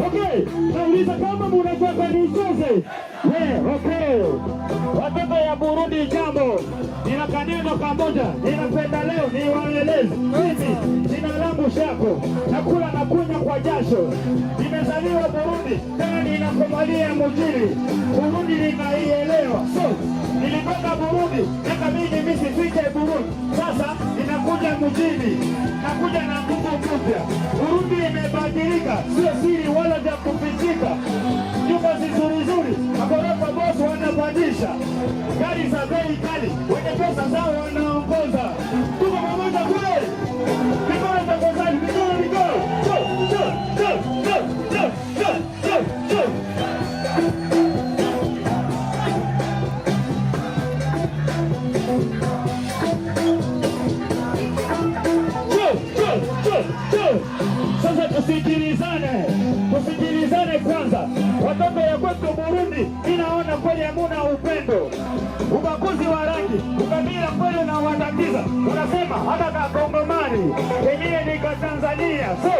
Okay, nauliza kama mnataka nicheze. Okay. Watoto ya Burundi jambo. Nina kaneno kamoja. Ninapenda leo niwaeleze. Mimi jina langu Shako. Nakula na kunywa kwa jasho. Nimezaliwa Burundi, tena ninakomalia mjini. Burundi ninaielewa. So, nilipenda Burundi, nikabidi mimi sifike Burundi. Sasa ninakuja mjini. Nakuja na nguvu mpya. Burundi imebadilika, sio siri wala vya kufichika. Nyumba nzuri, magorofa boss wanapandisha. Gari za bei kali, wenye pesa zao wanaongoza. Tuko pamoja kweli. Mikono tafadhali, mikono. Sasa tusikilizane kwanza. Watoto ya kwetu Burundi, ninaona kweli hamuna upendo. Ubaguzi wa rangi, ukabila kweli na watatiza. Unasema hata Kakongomani, wengine ni Tanzania. So,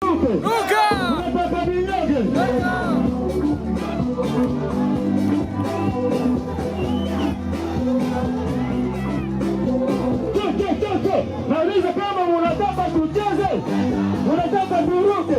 unataka vinyoge? Nauliza kama unataka tucheze, unataka turuke.